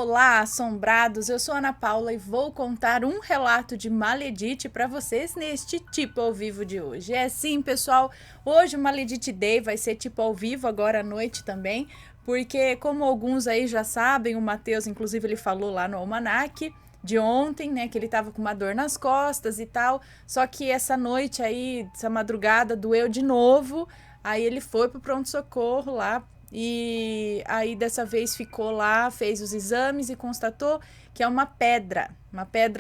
olá, assombrados! Eu sou Ana Paula e vou contar um relato de Maledite para vocês neste Tipo ao Vivo de hoje. É sim, pessoal, hoje o Maledite Day vai ser tipo ao vivo agora à noite também, porque como alguns aí já sabem, o Matheus, inclusive, ele falou lá no almanaque de ontem, né, que ele tava com uma dor nas costas e tal, só que essa noite aí, essa madrugada, doeu de novo, aí ele foi pro pronto-socorro lá, e aí dessa vez ficou lá, fez os exames e constatou que é uma pedra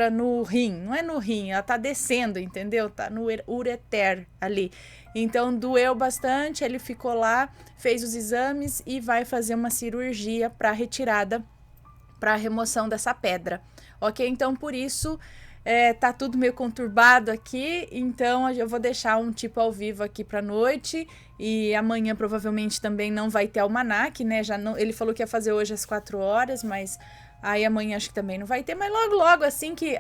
no rim, não é no rim, ela tá descendo, entendeu? Tá no ureter ali. Então doeu bastante, ele ficou lá, fez os exames e vai fazer uma cirurgia para retirada, para remoção dessa pedra. Ok? Então por isso tá tudo meio conturbado aqui, então eu vou deixar um tipo ao vivo aqui pra noite, e amanhã provavelmente também não vai ter almanaque, né? Já não, ele falou que ia fazer hoje às 4 horas, mas aí amanhã acho que também não vai ter, mas logo assim que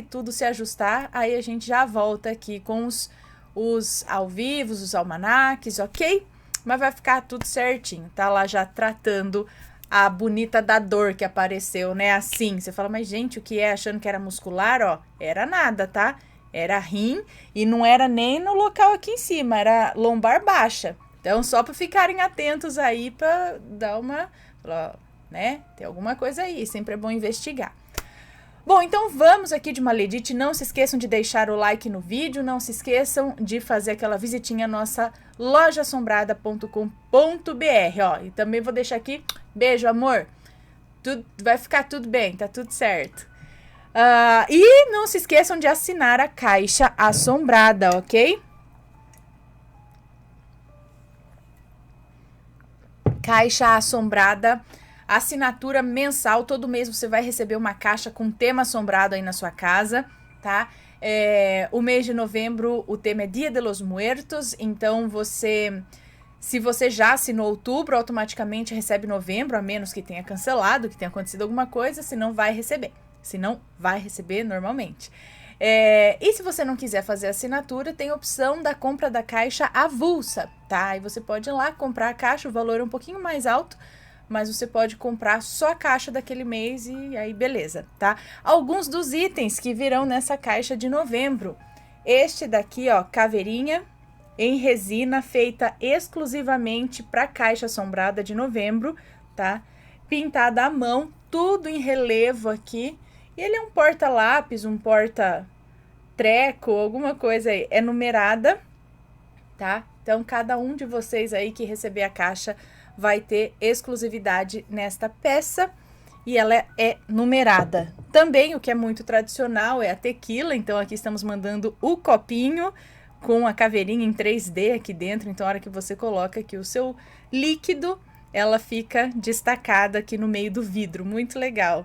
tudo se ajustar, aí a gente já volta aqui com os ao vivo, os almanaques, ok? Mas vai ficar tudo certinho, tá lá já tratando a bonita da dor que apareceu, né? Assim, você fala, mas gente, o que é? Achando que era muscular, ó, era nada, tá? Era rim e não era nem no local aqui em cima, era lombar baixa. Então, só para ficarem atentos aí, para dar uma, né? Tem alguma coisa aí, sempre é bom investigar. Bom, então vamos aqui de Maledite. Não se esqueçam de deixar o like no vídeo, não se esqueçam de fazer aquela visitinha na nossa lojaassombrada.com.br, ó. E também vou deixar aqui, beijo, amor. Vai ficar tudo bem, tá tudo certo. E não se esqueçam de assinar a Caixa Assombrada, ok? Caixa Assombrada, assinatura mensal, todo mês você vai receber uma caixa com tema assombrado aí na sua casa, tá? O mês de novembro, o tema é Dia de los Muertos, então se você já assinou outubro, automaticamente recebe novembro, a menos que tenha cancelado, que tenha acontecido alguma coisa, senão vai receber normalmente. E se você não quiser fazer assinatura, tem a opção da compra da caixa avulsa, tá? Aí você pode ir lá comprar a caixa, o valor é um pouquinho mais alto, mas você pode comprar só a caixa daquele mês e aí beleza, tá? Alguns dos itens que virão nessa caixa de novembro. Este daqui, ó, caveirinha em resina, feita exclusivamente para caixa assombrada de novembro, tá? Pintada à mão, tudo em relevo aqui. E ele é um porta-lápis, um porta-treco, alguma coisa aí. É numerada, tá? Então, cada um de vocês aí que receber a caixa vai ter exclusividade nesta peça e ela é numerada. Também o que é muito tradicional é a tequila, então aqui estamos mandando o copinho com a caveirinha em 3D aqui dentro, então a hora que você coloca aqui o seu líquido, ela fica destacada aqui no meio do vidro, muito legal.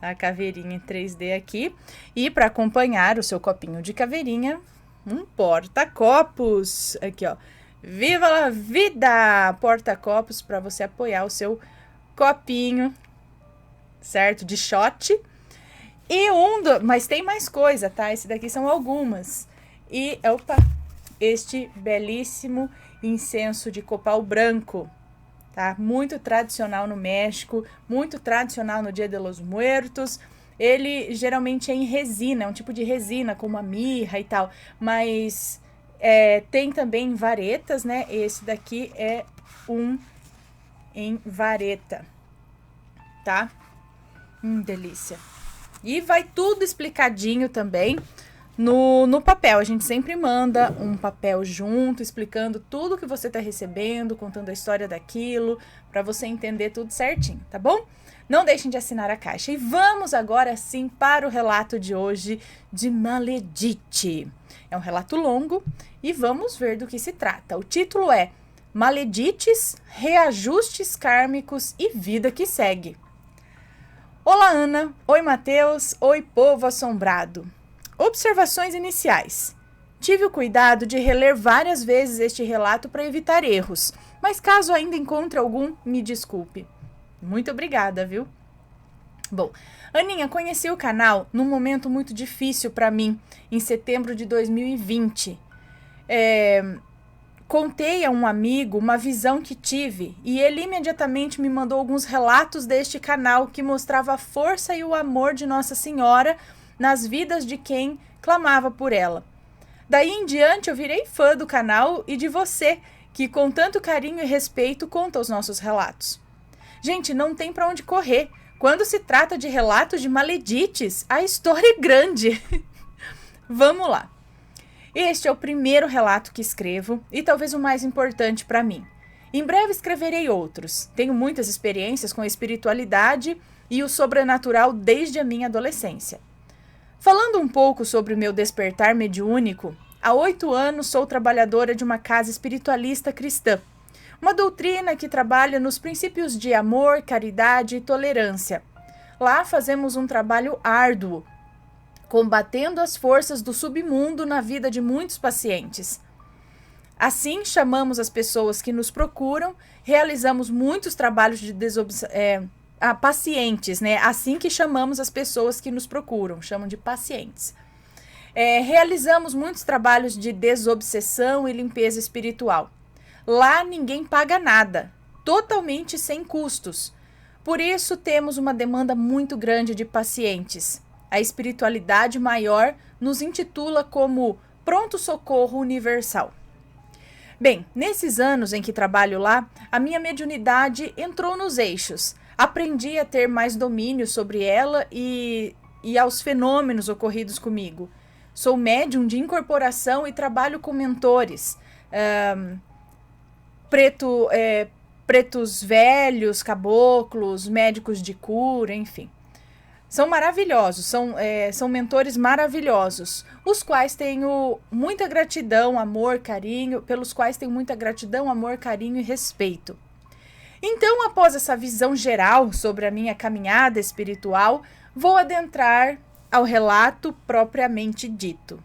A caveirinha em 3D aqui, e para acompanhar o seu copinho de caveirinha, um porta-copos, aqui ó, Viva la vida! Porta-copos para você apoiar o seu copinho, certo? De shot. E mas tem mais coisa, tá? Esse daqui são algumas. E, este belíssimo incenso de copal branco, tá? Muito tradicional no México, muito tradicional no Dia de los Muertos. Ele geralmente é em resina, é um tipo de resina, como a mirra e tal, mas tem também varetas, né? Esse daqui é um em vareta, tá? Delícia. E vai tudo explicadinho também no papel. A gente sempre manda um papel junto, explicando tudo que você tá recebendo, contando a história daquilo, para você entender tudo certinho, tá bom? Não deixem de assinar a caixa. E vamos agora sim para o relato de hoje de Maledite. É um relato longo e vamos ver do que se trata. O título é Maledites, Reajustes Kármicos e Vida que Segue. Olá, Ana. Oi, Matheus. Oi, povo assombrado. Observações iniciais. Tive o cuidado de reler várias vezes este relato para evitar erros, mas caso ainda encontre algum, me desculpe. Muito obrigada, viu? Bom, Aninha, conheci o canal num momento muito difícil para mim, em setembro de 2020. Contei a um amigo uma visão que tive e ele imediatamente me mandou alguns relatos deste canal que mostrava a força e o amor de Nossa Senhora nas vidas de quem clamava por ela. Daí em diante eu virei fã do canal e de você, que com tanto carinho e respeito conta os nossos relatos. Gente, não tem para onde correr. Quando se trata de relatos de maledites, a história é grande. Vamos lá. Este é o primeiro relato que escrevo e talvez o mais importante para mim. Em breve escreverei outros. Tenho muitas experiências com a espiritualidade e o sobrenatural desde a minha adolescência. Falando um pouco sobre o meu despertar mediúnico, há 8 anos sou trabalhadora de uma casa espiritualista cristã. Uma doutrina que trabalha nos princípios de amor, caridade e tolerância. Lá fazemos um trabalho árduo, combatendo as forças do submundo na vida de muitos pacientes. Assim, chamamos as pessoas que nos procuram, realizamos muitos trabalhos de pacientes, né? Assim que chamamos as pessoas que nos procuram, chamam de pacientes. Realizamos muitos trabalhos de desobsessão e limpeza espiritual. Lá ninguém paga nada, totalmente sem custos. Por isso temos uma demanda muito grande de pacientes. A espiritualidade maior nos intitula como pronto-socorro universal. Bem, nesses anos em que trabalho lá, a minha mediunidade entrou nos eixos. Aprendi a ter mais domínio sobre ela e aos fenômenos ocorridos comigo. Sou médium de incorporação e trabalho com mentores, pretos velhos, caboclos, médicos de cura, enfim. São maravilhosos, são mentores maravilhosos, os quais tenho muita gratidão, amor, carinho, pelos quais tenho muita gratidão, amor, carinho e respeito. Então, após essa visão geral sobre a minha caminhada espiritual, vou adentrar ao relato propriamente dito.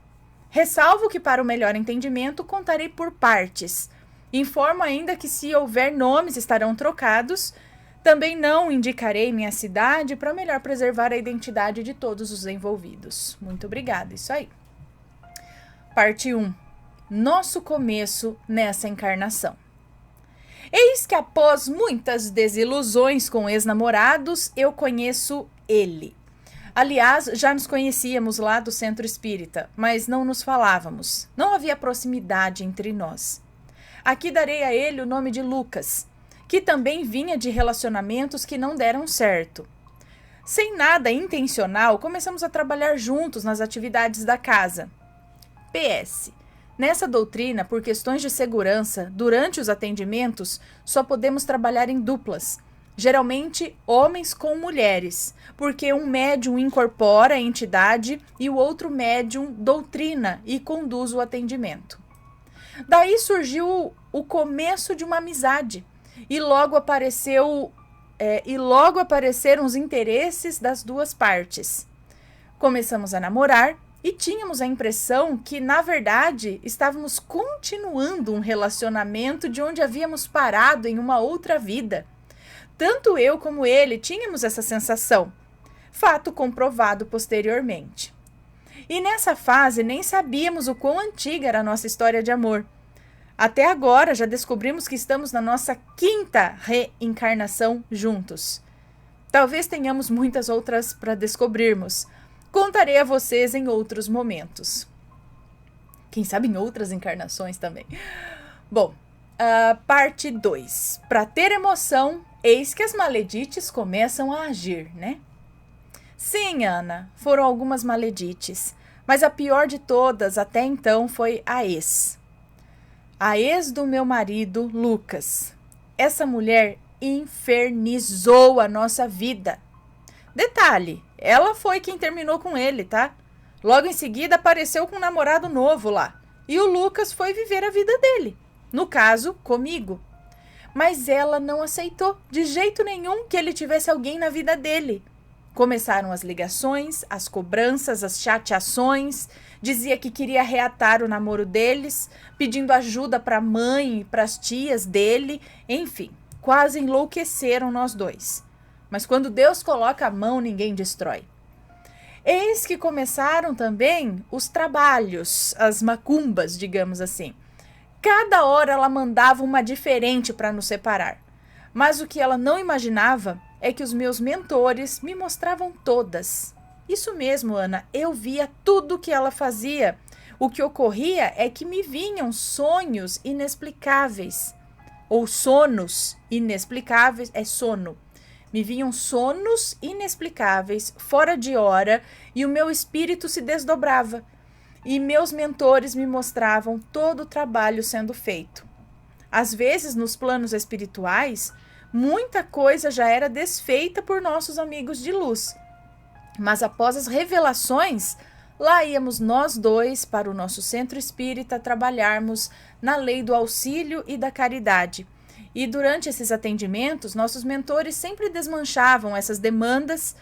Ressalvo que, para o melhor entendimento, contarei por partes. Informo ainda que, se houver nomes, estarão trocados. Também não indicarei minha cidade para melhor preservar a identidade de todos os envolvidos. Muito obrigada, isso aí. Parte 1. Nosso começo nessa encarnação. Eis que após muitas desilusões com ex-namorados, eu conheço ele. Aliás, já nos conhecíamos lá do Centro Espírita, mas não nos falávamos. Não havia proximidade entre nós. Aqui darei a ele o nome de Lucas, que também vinha de relacionamentos que não deram certo. Sem nada intencional, começamos a trabalhar juntos nas atividades da casa. PS. Nessa doutrina, por questões de segurança, durante os atendimentos, só podemos trabalhar em duplas. Geralmente, homens com mulheres, porque um médium incorpora a entidade e o outro médium doutrina e conduz o atendimento. Daí surgiu o começo de uma amizade. E logo apareceram os interesses das duas partes. Começamos a namorar e tínhamos a impressão que, na verdade, estávamos continuando um relacionamento de onde havíamos parado em uma outra vida. Tanto eu como ele tínhamos essa sensação, fato comprovado posteriormente. E nessa fase nem sabíamos o quão antiga era a nossa história de amor. Até agora já descobrimos que estamos na nossa 5ª reencarnação juntos. Talvez tenhamos muitas outras para descobrirmos. Contarei a vocês em outros momentos. Quem sabe em outras encarnações também. Bom, parte 2. Para ter emoção, eis que as maledites começam a agir, né? Sim, Ana, foram algumas maledites, mas a pior de todas até então foi a ex. A ex do meu marido, Lucas. Essa mulher infernizou a nossa vida. Detalhe, ela foi quem terminou com ele, tá? Logo em seguida apareceu com um namorado novo lá. E o Lucas foi viver a vida dele. No caso, comigo. Mas ela não aceitou de jeito nenhum que ele tivesse alguém na vida dele. Começaram as ligações, as cobranças, as chateações. Dizia que queria reatar o namoro deles, pedindo ajuda para a mãe e para as tias dele. Enfim, quase enlouqueceram nós dois. Mas quando Deus coloca a mão, ninguém destrói. Eis que começaram também os trabalhos, as macumbas, digamos assim. Cada hora ela mandava uma diferente para nos separar. Mas o que ela não imaginava é que os meus mentores me mostravam todas. Isso mesmo, Ana, eu via tudo que ela fazia. O que ocorria é que me vinham sonhos inexplicáveis. Ou sonos inexplicáveis, é sono. Me vinham sonos inexplicáveis, fora de hora, e o meu espírito se desdobrava. E meus mentores me mostravam todo o trabalho sendo feito. Às vezes, nos planos espirituais, muita coisa já era desfeita por nossos amigos de luz. Mas após as revelações, lá íamos nós dois para o nosso centro espírita trabalharmos na lei do auxílio e da caridade. E durante esses atendimentos, nossos mentores sempre desmanchavam essas demandas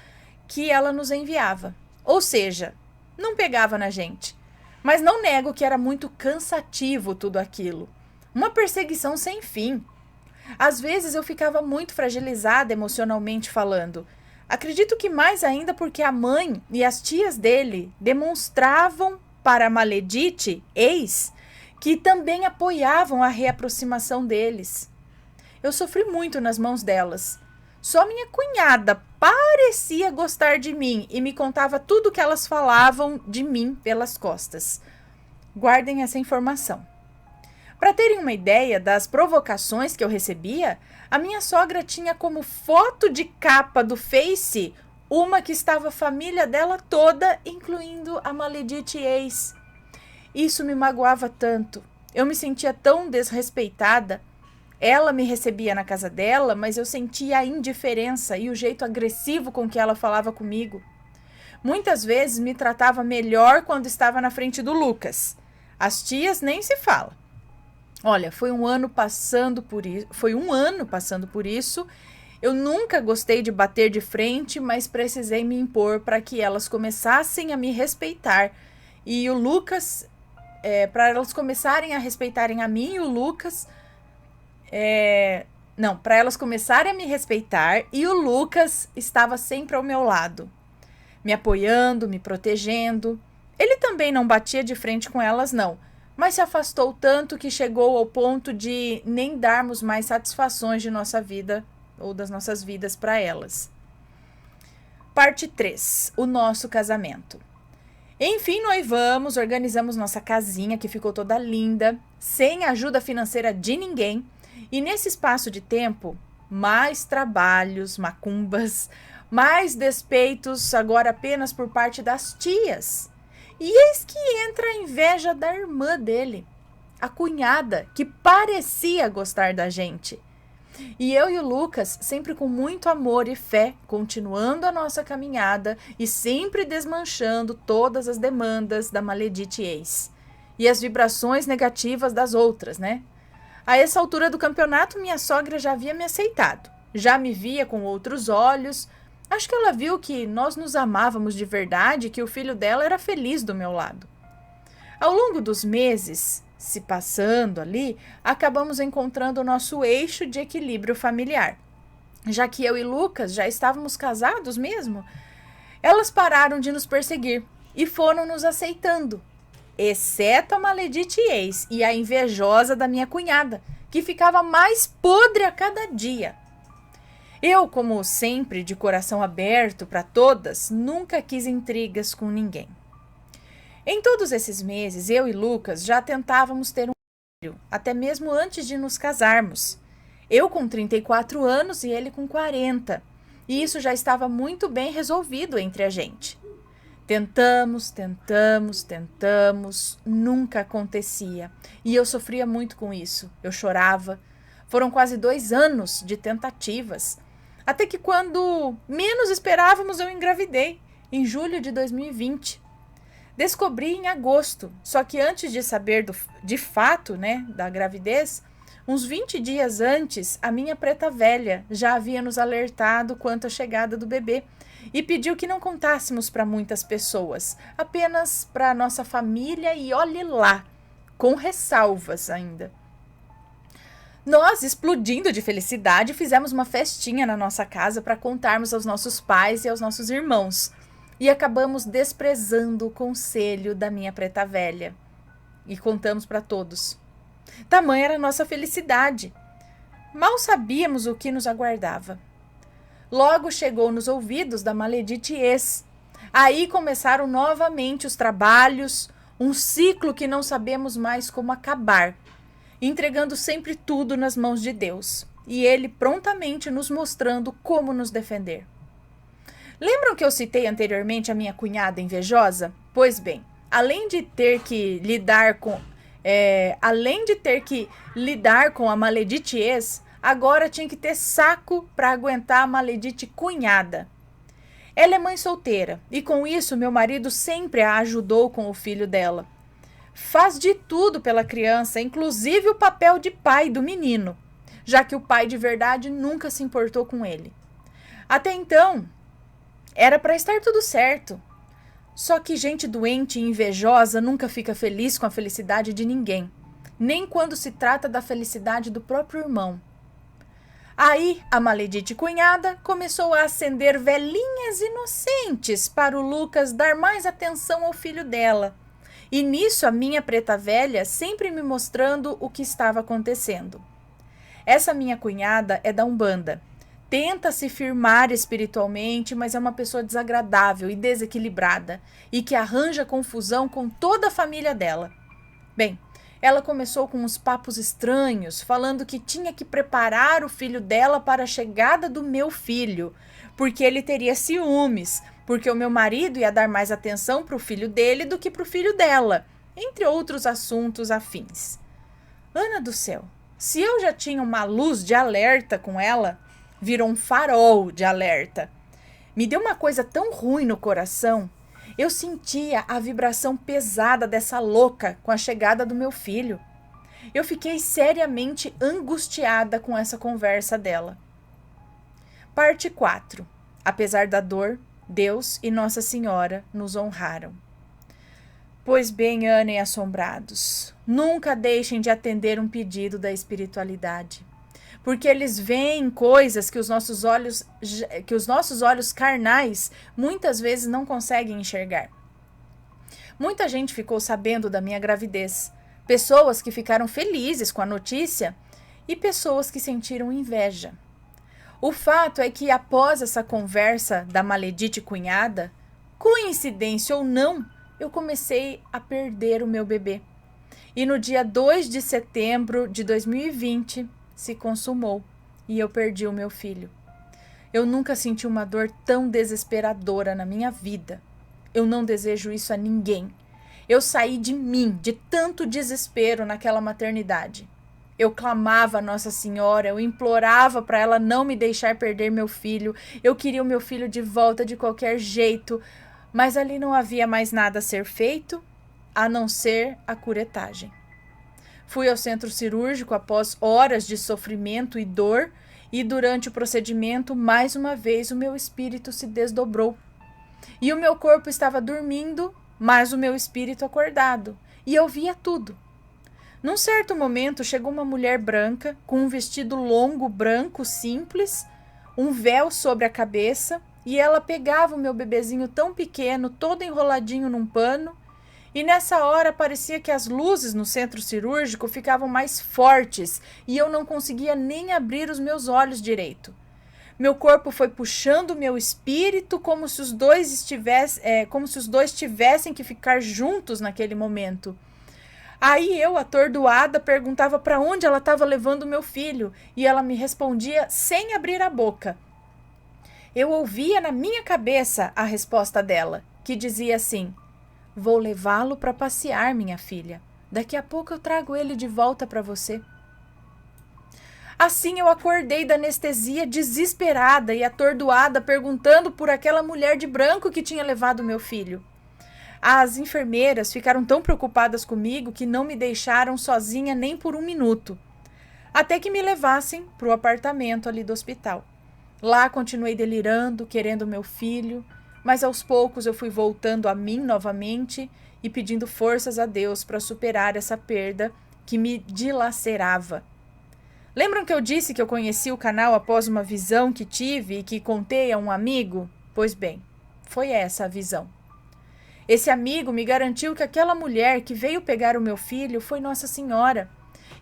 que ela nos enviava. Ou seja, não pegava na gente. Mas não nego que era muito cansativo tudo aquilo. Uma perseguição sem fim. Às vezes eu ficava muito fragilizada emocionalmente falando. Acredito que mais ainda porque a mãe e as tias dele demonstravam para a Maledite, ex, que também apoiavam a reaproximação deles. Eu sofri muito nas mãos delas. Só minha cunhada parecia gostar de mim e me contava tudo o que elas falavam de mim pelas costas. Guardem essa informação. Para terem uma ideia das provocações que eu recebia, a minha sogra tinha como foto de capa do Face uma que estava a família dela toda, incluindo a Maledite ex. Isso me magoava tanto. Eu me sentia tão desrespeitada. Ela me recebia na casa dela, mas eu sentia a indiferença e o jeito agressivo com que ela falava comigo. Muitas vezes me tratava melhor quando estava na frente do Lucas. As tias nem se fala. Olha, foi um ano passando por isso. Eu nunca gostei de bater de frente, mas precisei me impor para que elas começassem a me respeitar. E o Lucas, para elas começarem a respeitarem a mim e o Lucas, para elas começarem a me respeitar, e o Lucas estava sempre ao meu lado, me apoiando, me protegendo. Ele também não batia de frente com elas, não, mas se afastou tanto que chegou ao ponto de nem darmos mais satisfações de nossa vida ou das nossas vidas para elas. Parte 3. O nosso casamento. Enfim, noivamos, organizamos nossa casinha, que ficou toda linda, sem ajuda financeira de ninguém. E nesse espaço de tempo, mais trabalhos, macumbas, mais despeitos, agora apenas por parte das tias. E eis que entra a inveja da irmã dele, a cunhada, que parecia gostar da gente. E eu e o Lucas, sempre com muito amor e fé, continuando a nossa caminhada e sempre desmanchando todas as demandas da Maledite ex. E as vibrações negativas das outras, né? A essa altura do campeonato, minha sogra já havia me aceitado. Já me via com outros olhos. Acho que ela viu que nós nos amávamos de verdade e que o filho dela era feliz do meu lado. Ao longo dos meses, se passando ali, acabamos encontrando o nosso eixo de equilíbrio familiar. Já que eu e Lucas já estávamos casados mesmo, elas pararam de nos perseguir e foram nos aceitando. Exceto a Maledite ex e a invejosa da minha cunhada, que ficava mais podre a cada dia. Eu, como sempre, de coração aberto para todas, nunca quis intrigas com ninguém. Em todos esses meses, eu e Lucas já tentávamos ter um filho, até mesmo antes de nos casarmos. Eu com 34 anos e ele com 40, e isso já estava muito bem resolvido entre a gente. Tentamos, nunca acontecia. E eu sofria muito com isso. Eu chorava. Foram quase 2 anos de tentativas. Até que quando menos esperávamos, eu engravidei, em julho de 2020. Descobri em agosto, só que antes de saber de fato, da gravidez, uns 20 dias antes, a minha preta velha já havia nos alertado quanto à chegada do bebê. E pediu que não contássemos para muitas pessoas, apenas para nossa família e olhe lá, com ressalvas ainda. Nós, explodindo de felicidade, fizemos uma festinha na nossa casa para contarmos aos nossos pais e aos nossos irmãos. E acabamos desprezando o conselho da minha preta velha. E contamos para todos. Tamanha era a nossa felicidade. Mal sabíamos o que nos aguardava. Logo chegou nos ouvidos da maledite ex. Aí começaram novamente os trabalhos, um ciclo que não sabemos mais como acabar, entregando sempre tudo nas mãos de Deus, e Ele prontamente nos mostrando como nos defender. Lembram que eu citei anteriormente a minha cunhada invejosa? Pois bem, além de ter que lidar com a maledite ex, agora tinha que ter saco para aguentar a maledite cunhada. Ela é mãe solteira e com isso meu marido sempre a ajudou com o filho dela. Faz de tudo pela criança, inclusive o papel de pai do menino, já que o pai de verdade nunca se importou com ele. Até então, era para estar tudo certo. Só que gente doente e invejosa nunca fica feliz com a felicidade de ninguém, nem quando se trata da felicidade do próprio irmão. Aí, a maledite cunhada começou a acender velinhas inocentes para o Lucas dar mais atenção ao filho dela. E nisso a minha preta velha sempre me mostrando o que estava acontecendo. Essa minha cunhada é da Umbanda. Tenta se firmar espiritualmente, mas é uma pessoa desagradável e desequilibrada e que arranja confusão com toda a família dela. Bem, ela começou com uns papos estranhos, falando que tinha que preparar o filho dela para a chegada do meu filho, porque ele teria ciúmes, porque o meu marido ia dar mais atenção para o filho dele do que para o filho dela, entre outros assuntos afins. Ana do céu, se eu já tinha uma luz de alerta com ela, virou um farol de alerta. Me deu uma coisa tão ruim no coração. Eu sentia a vibração pesada dessa louca com a chegada do meu filho. Eu fiquei seriamente angustiada com essa conversa dela. Parte 4. Apesar da dor, Deus e Nossa Senhora nos honraram. Pois bem, Ana e assombrados, nunca deixem de atender um pedido da espiritualidade, porque eles veem coisas que os nossos olhos carnais muitas vezes não conseguem enxergar. Muita gente ficou sabendo da minha gravidez, pessoas que ficaram felizes com a notícia e pessoas que sentiram inveja. O fato é que após essa conversa da maledite cunhada, coincidência ou não, eu comecei a perder o meu bebê. E no dia 2 de setembro de 2020, se consumou e eu perdi o meu filho. Eu nunca senti uma dor tão desesperadora na minha vida. Eu não desejo isso a ninguém. Eu saí de mim, de tanto desespero naquela maternidade. Eu clamava a Nossa Senhora, eu implorava para ela não me deixar perder meu filho. Eu queria o meu filho de volta de qualquer jeito, mas ali não havia mais nada a ser feito, a não ser a curetagem. Fui ao centro cirúrgico após horas de sofrimento e dor, e durante o procedimento, mais uma vez, o meu espírito se desdobrou. E o meu corpo estava dormindo, mas o meu espírito acordado, e eu via tudo. Num certo momento, chegou uma mulher branca, com um vestido longo, branco, simples, um véu sobre a cabeça, e ela pegava o meu bebezinho tão pequeno, todo enroladinho num pano, e nessa hora parecia que as luzes no centro cirúrgico ficavam mais fortes e eu não conseguia nem abrir os meus olhos direito. Meu corpo foi puxando meu espírito como se os dois tivessem que ficar juntos naquele momento. Aí eu, atordoada, perguntava para onde ela estava levando meu filho e ela me respondia sem abrir a boca. Eu ouvia na minha cabeça a resposta dela, que dizia assim: "Vou levá-lo para passear, minha filha. Daqui a pouco eu trago ele de volta para você." Assim eu acordei da anestesia desesperada e atordoada, perguntando por aquela mulher de branco que tinha levado meu filho. As enfermeiras ficaram tão preocupadas comigo que não me deixaram sozinha nem por um minuto, até que me levassem para o apartamento ali do hospital. Lá continuei delirando, querendo meu filho, mas aos poucos eu fui voltando a mim novamente e pedindo forças a Deus para superar essa perda que me dilacerava. Lembram que eu disse que eu conheci o canal após uma visão que tive e que contei a um amigo? Pois bem, foi essa a visão. Esse amigo me garantiu que aquela mulher que veio pegar o meu filho foi Nossa Senhora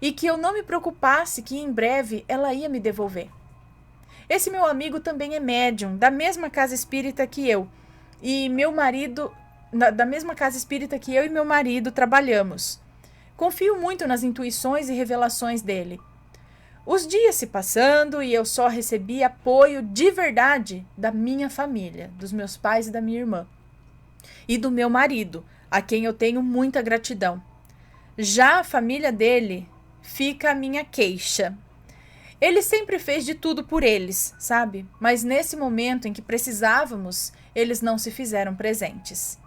e que eu não me preocupasse que em breve ela ia me devolver. Esse meu amigo também é médium, da mesma casa espírita que eu, e meu marido, da mesma casa espírita que eu e meu marido trabalhamos. Confio muito nas intuições e revelações dele. Os dias se passando e eu só recebi apoio de verdade da minha família, dos meus pais e da minha irmã, e do meu marido, a quem eu tenho muita gratidão. Já a família dele fica a minha queixa. Ele sempre fez de tudo por eles, sabe? Mas nesse momento em que precisávamos, eles não se fizeram presentes.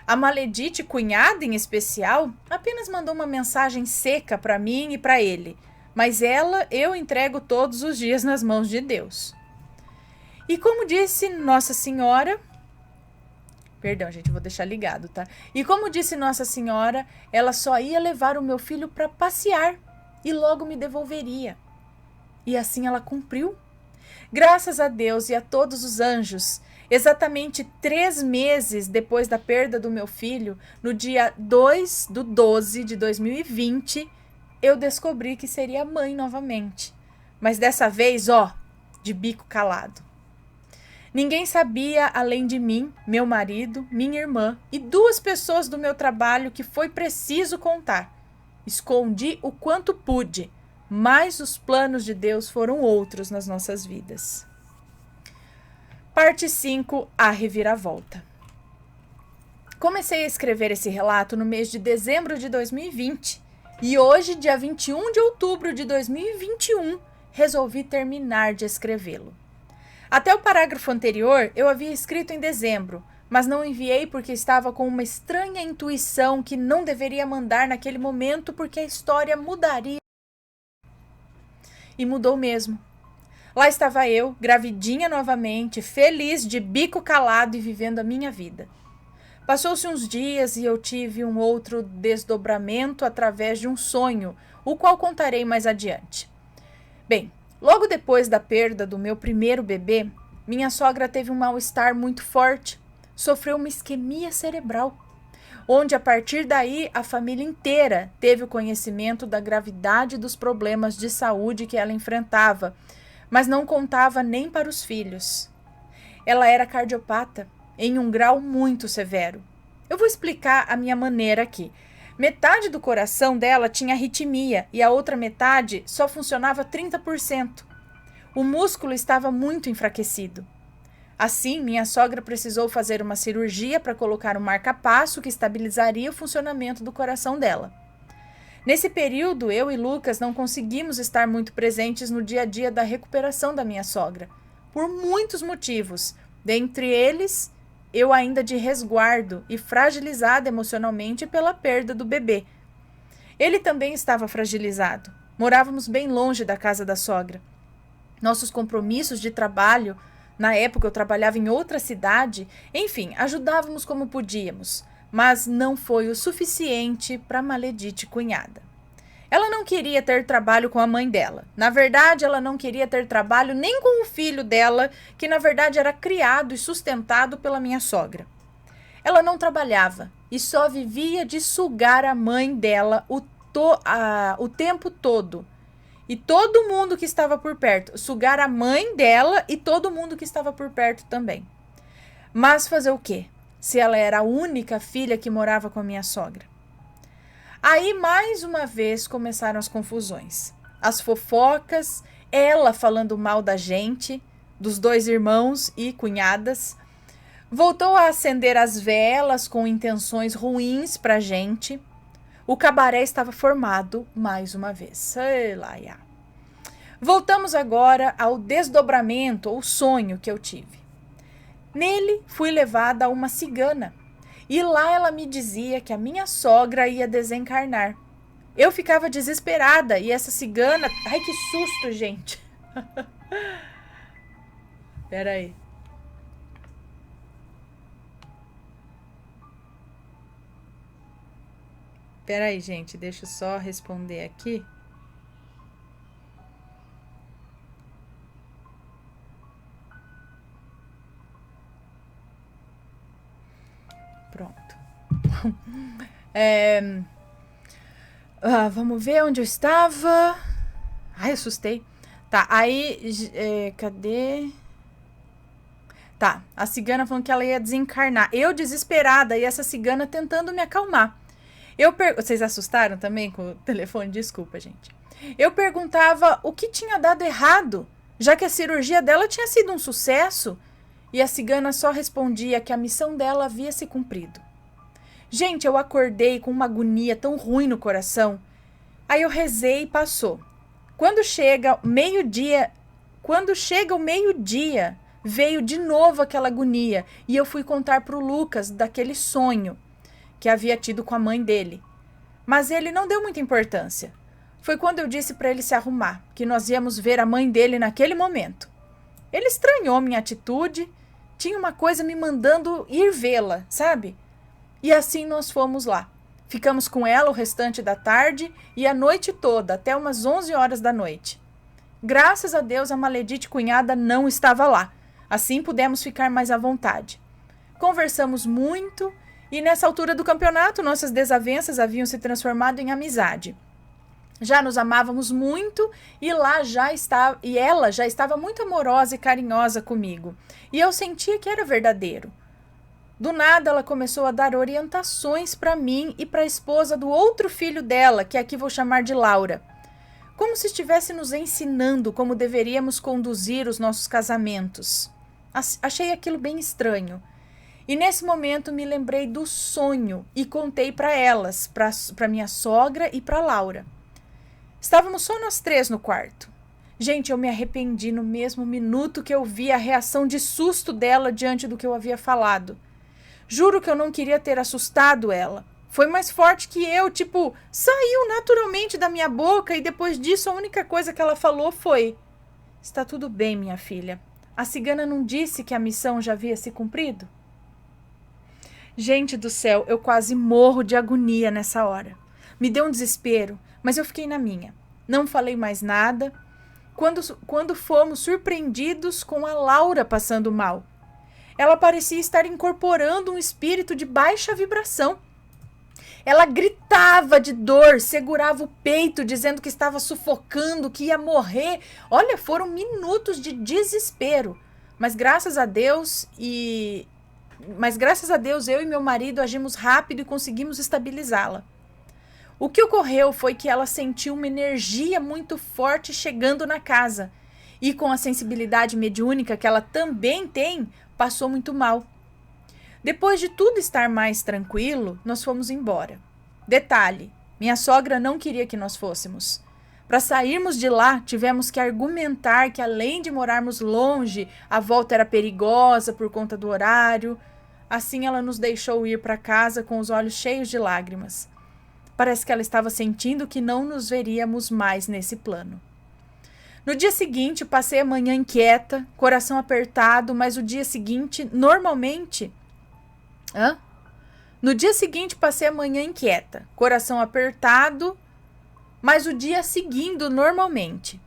A maledite cunhada, em especial, apenas mandou uma mensagem seca para mim e para ele, mas ela eu entrego todos os dias nas mãos de Deus. E como disse Nossa Senhora... Perdão, gente, vou deixar ligado, tá? E como disse Nossa Senhora, ela só ia levar o meu filho para passear e logo me devolveria. E assim ela cumpriu. Graças a Deus e a todos os anjos, exatamente 3 meses depois da perda do meu filho, no dia 2/12 de 2020, eu descobri que seria mãe novamente. Mas dessa vez, de bico calado. Ninguém sabia além de mim, meu marido, minha irmã e 2 pessoas do meu trabalho que foi preciso contar. Escondi o quanto pude, mas os planos de Deus foram outros nas nossas vidas. Parte 5, a reviravolta. Comecei a escrever esse relato no mês de dezembro de 2020 e hoje, dia 21 de outubro de 2021, resolvi terminar de escrevê-lo. Até o parágrafo anterior eu havia escrito em dezembro, mas não enviei porque estava com uma estranha intuição que não deveria mandar naquele momento porque a história mudaria. E mudou mesmo. Lá estava eu, gravidinha novamente, feliz, de bico calado e vivendo a minha vida. Passou-se uns dias e eu tive um outro desdobramento através de um sonho, o qual contarei mais adiante. Bem, logo depois da perda do meu primeiro bebê, minha sogra teve um mal-estar muito forte, sofreu uma isquemia cerebral, onde a partir daí a família inteira teve o conhecimento da gravidade dos problemas de saúde que ela enfrentava, mas não contava nem para os filhos. Ela era cardiopata, em um grau muito severo. Eu vou explicar a minha maneira aqui. Metade do coração dela tinha arritmia e a outra metade só funcionava 30%. O músculo estava muito enfraquecido. Assim, minha sogra precisou fazer uma cirurgia para colocar um marca-passo que estabilizaria o funcionamento do coração dela. Nesse período, eu e Lucas não conseguimos estar muito presentes no dia a dia da recuperação da minha sogra, por muitos motivos, dentre eles, eu ainda de resguardo e fragilizada emocionalmente pela perda do bebê. Ele também estava fragilizado. Morávamos bem longe da casa da sogra. Nossos compromissos de trabalho, na época eu trabalhava em outra cidade, enfim, ajudávamos como podíamos, mas não foi o suficiente para a maledite cunhada. Ela não queria ter trabalho com a mãe dela. Na verdade, ela não queria ter trabalho nem com o filho dela, que na verdade era criado e sustentado pela minha sogra. Ela não trabalhava e só vivia de sugar a mãe dela o tempo todo. E todo mundo que estava por perto. Sugar a mãe dela e todo mundo que estava por perto também. Mas fazer o quê? Se ela era a única filha que morava com a minha sogra. Aí, mais uma vez, começaram as confusões. As fofocas, ela falando mal da gente, dos 2 irmãos e cunhadas. Voltou a acender as velas com intenções ruins pra gente. O cabaré estava formado mais uma vez. Sei lá, já. Voltamos agora ao desdobramento ou sonho que eu tive. Nele, fui levada a uma cigana. E lá ela me dizia que a minha sogra ia desencarnar. Eu ficava desesperada e essa cigana... Ai, que susto, gente! Peraí. Peraí, gente, deixa eu só responder aqui. Pronto. Vamos ver onde eu estava. Ai, assustei. Tá, aí, cadê? Tá, a cigana falando que ela ia desencarnar. Eu desesperada e essa cigana tentando me acalmar. Vocês assustaram também com o telefone? Desculpa, gente. Eu perguntava o que tinha dado errado, já que a cirurgia dela tinha sido um sucesso. E a cigana só respondia que a missão dela havia se cumprido. Gente, eu acordei com uma agonia tão ruim no coração. Aí eu rezei e passou. Quando chega o meio-dia, veio de novo aquela agonia. E eu fui contar pro Lucas daquele sonho que havia tido com a mãe dele. Mas ele não deu muita importância. Foi quando eu disse para ele se arrumar, que nós íamos ver a mãe dele naquele momento. Ele estranhou minha atitude, tinha uma coisa me mandando ir vê-la, sabe? E assim nós fomos lá. Ficamos com ela o restante da tarde e a noite toda, até umas 11 horas da noite. Graças a Deus a maledite cunhada não estava lá. Assim pudemos ficar mais à vontade. Conversamos muito e nessa altura do campeonato nossas desavenças haviam se transformado em amizade. Já nos amávamos muito e ela já estava muito amorosa e carinhosa comigo. E eu sentia que era verdadeiro. Do nada ela começou a dar orientações para mim e para a esposa do outro filho dela, que aqui vou chamar de Laura. Como se estivesse nos ensinando como deveríamos conduzir os nossos casamentos. Achei aquilo bem estranho. E nesse momento me lembrei do sonho e contei para elas, para minha sogra e para Laura. Estávamos só nós três no quarto. Gente, eu me arrependi no mesmo minuto que eu vi a reação de susto dela diante do que eu havia falado. Juro que eu não queria ter assustado ela. Foi mais forte que eu, saiu naturalmente da minha boca e depois disso a única coisa que ela falou foi: "Está tudo bem, minha filha. A cigana não disse que a missão já havia se cumprido?" Gente do céu, eu quase morro de agonia nessa hora. Me deu um desespero, mas eu fiquei na minha. Não falei mais nada. Quando fomos surpreendidos com a Laura passando mal. Ela parecia estar incorporando um espírito de baixa vibração. Ela gritava de dor, segurava o peito, dizendo que estava sufocando, que ia morrer. Olha, foram minutos de desespero. Mas graças a Deus, eu e meu marido agimos rápido e conseguimos estabilizá-la. O que ocorreu foi que ela sentiu uma energia muito forte chegando na casa. E com a sensibilidade mediúnica que ela também tem, passou muito mal. Depois de tudo estar mais tranquilo, nós fomos embora. Detalhe, minha sogra não queria que nós fôssemos. Para sairmos de lá, tivemos que argumentar que além de morarmos longe, a volta era perigosa por conta do horário. Assim ela nos deixou ir para casa com os olhos cheios de lágrimas. Parece que ela estava sentindo que não nos veríamos mais nesse plano. No dia seguinte, passei a manhã inquieta, coração apertado, mas o dia seguinte, normalmente... No dia seguinte, passei a manhã inquieta, coração apertado, mas o dia seguindo normalmente.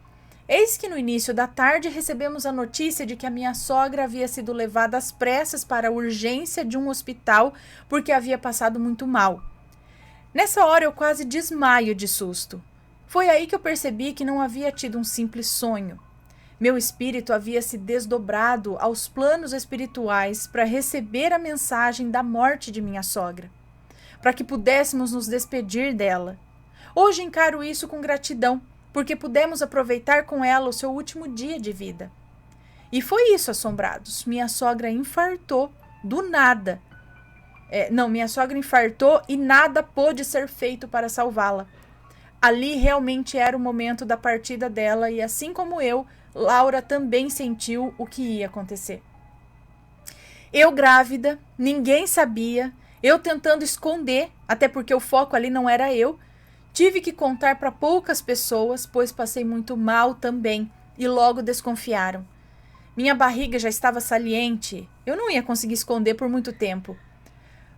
Eis que no início da tarde recebemos a notícia de que a minha sogra havia sido levada às pressas para a urgência de um hospital porque havia passado muito mal. Nessa hora eu quase desmaio de susto. Foi aí que eu percebi que não havia tido um simples sonho. Meu espírito havia se desdobrado aos planos espirituais para receber a mensagem da morte de minha sogra, para que pudéssemos nos despedir dela. Hoje encaro isso com gratidão, porque pudemos aproveitar com ela o seu último dia de vida. E foi isso, assombrados. Minha sogra infartou do nada. Minha sogra infartou e nada pôde ser feito para salvá-la. Ali realmente era o momento da partida dela e assim como eu, Laura também sentiu o que ia acontecer. Eu grávida, ninguém sabia, eu tentando esconder, até porque o foco ali não era eu, tive que contar para poucas pessoas, pois passei muito mal também e logo desconfiaram. Minha barriga já estava saliente, eu não ia conseguir esconder por muito tempo.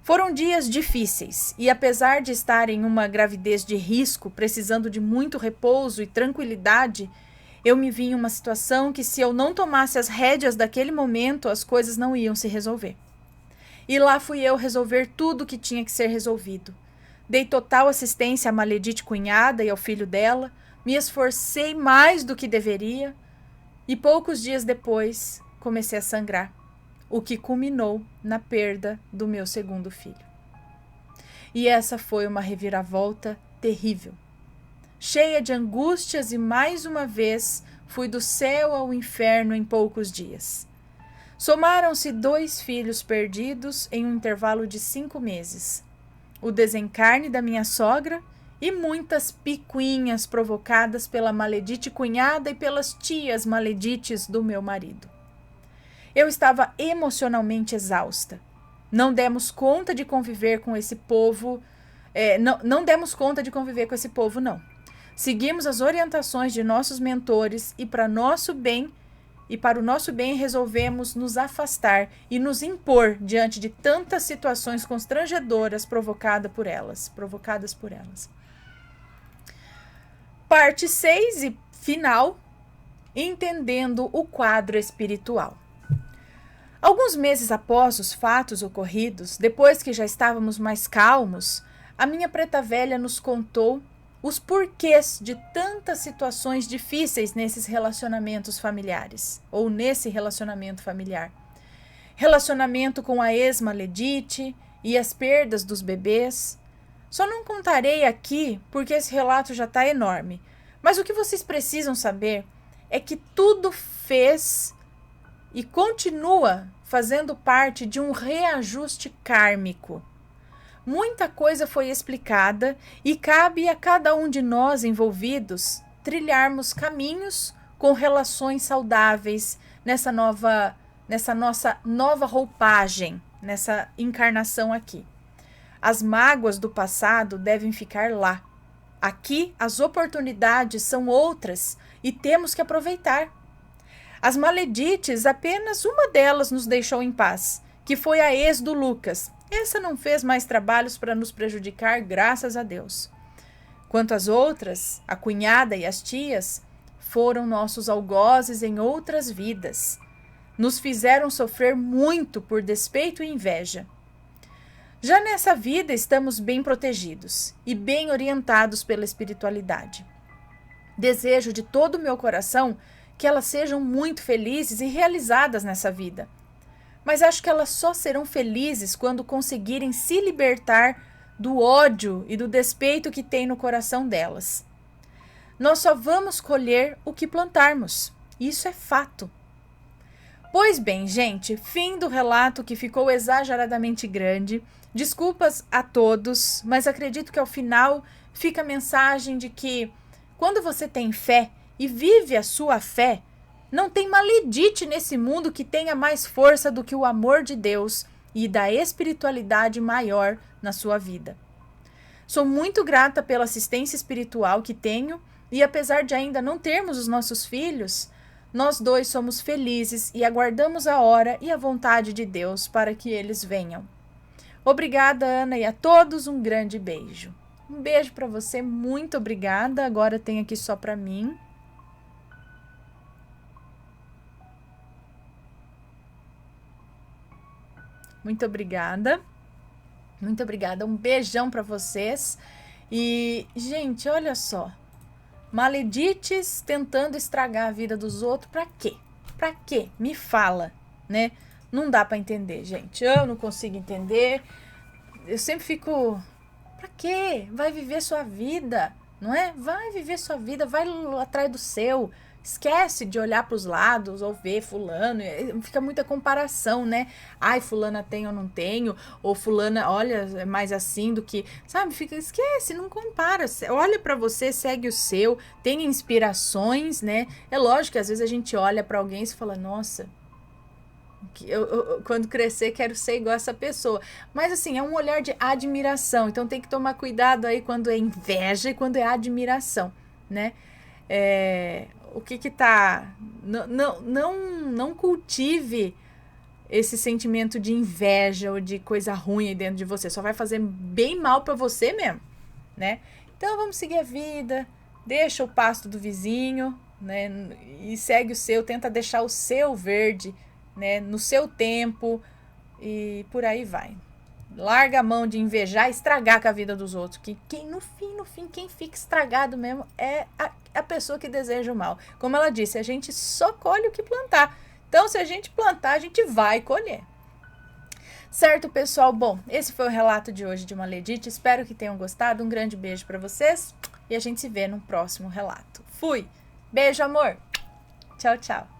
Foram dias difíceis e apesar de estar em uma gravidez de risco, precisando de muito repouso e tranquilidade, eu me vi em uma situação que se eu não tomasse as rédeas daquele momento, as coisas não iam se resolver. E lá fui eu resolver tudo o que tinha que ser resolvido. Dei total assistência à maledite cunhada e ao filho dela, me esforcei mais do que deveria e poucos dias depois comecei a sangrar, o que culminou na perda do meu segundo filho. E essa foi uma reviravolta terrível. Cheia de angústias e mais uma vez fui do céu ao inferno em poucos dias. Somaram-se 2 filhos perdidos em um intervalo de 5 meses. O desencarne da minha sogra e muitas picuinhas provocadas pela maledite cunhada e pelas tias maledites do meu marido. Eu estava emocionalmente exausta. Não demos conta de conviver com esse povo. Não demos conta de conviver com esse povo, não. Seguimos as orientações de nossos mentores e para o nosso bem resolvemos nos afastar e nos impor diante de tantas situações constrangedoras provocadas por elas. Parte 6 e final, entendendo o quadro espiritual. Alguns meses após os fatos ocorridos, depois que já estávamos mais calmos, a minha preta velha nos contou os porquês de tantas situações difíceis nesses relacionamentos familiares, ou nesse relacionamento familiar. Relacionamento com a ex-maledite e as perdas dos bebês. Só não contarei aqui porque esse relato já está enorme, mas o que vocês precisam saber é que tudo fez e continua fazendo parte de um reajuste kármico. Muita coisa foi explicada e cabe a cada um de nós envolvidos trilharmos caminhos com relações saudáveis nessa nossa nova roupagem, nessa encarnação aqui. As mágoas do passado devem ficar lá. Aqui as oportunidades são outras e temos que aproveitar. As maledites, apenas uma delas nos deixou em paz, que foi a ex do Lucas. Essa não fez mais trabalhos para nos prejudicar, graças a Deus. Quanto às outras, a cunhada e as tias, foram nossos algozes em outras vidas. Nos fizeram sofrer muito por despeito e inveja. Já nessa vida estamos bem protegidos e bem orientados pela espiritualidade. Desejo de todo o meu coração que elas sejam muito felizes e realizadas nessa vida. Mas acho que elas só serão felizes quando conseguirem se libertar do ódio e do despeito que tem no coração delas. Nós só vamos colher o que plantarmos. Isso é fato. Pois bem, gente, fim do relato que ficou exageradamente grande. Desculpas a todos, mas acredito que ao final fica a mensagem de que quando você tem fé e vive a sua fé, não tem maledite nesse mundo que tenha mais força do que o amor de Deus e da espiritualidade maior na sua vida. Sou muito grata pela assistência espiritual que tenho e apesar de ainda não termos os nossos filhos, nós dois somos felizes e aguardamos a hora e a vontade de Deus para que eles venham. Obrigada, Ana, e a todos um grande beijo. Um beijo para você, muito obrigada. Agora tem aqui só para mim. Muito obrigada. Muito obrigada. Um beijão para vocês. E, gente, olha só. Maledites tentando estragar a vida dos outros. Pra quê? Pra quê? Me fala, né? Não dá para entender, gente. Eu não consigo entender. Eu sempre fico... Pra quê? Vai viver sua vida, não é? Vai viver sua vida, vai atrás do seu. Esquece de olhar para os lados ou ver fulano, fica muita comparação, né? Ai, fulana tem ou não tenho, ou fulana, olha, é mais assim do que, sabe? Esquece, não compara. Olha para você, segue o seu, tem inspirações, né? É lógico que às vezes a gente olha para alguém e fala, nossa, eu, quando crescer quero ser igual a essa pessoa. Mas assim, é um olhar de admiração, então tem que tomar cuidado aí quando é inveja e quando é admiração, né? O que tá... Não cultive esse sentimento de inveja ou de coisa ruim aí dentro de você. Só vai fazer bem mal pra você mesmo, né? Então vamos seguir a vida, deixa o pasto do vizinho, né? E segue o seu, tenta deixar o seu verde, né? No seu tempo e por aí vai. Larga a mão de invejar e estragar com a vida dos outros. Que no fim, quem fica estragado mesmo é a pessoa que deseja o mal. Como ela disse, a gente só colhe o que plantar. Então, se a gente plantar, a gente vai colher. Certo, pessoal? Bom, esse foi o relato de hoje de Maledite. Espero que tenham gostado. Um grande beijo para vocês. E a gente se vê no próximo relato. Fui! Beijo, amor! Tchau, tchau!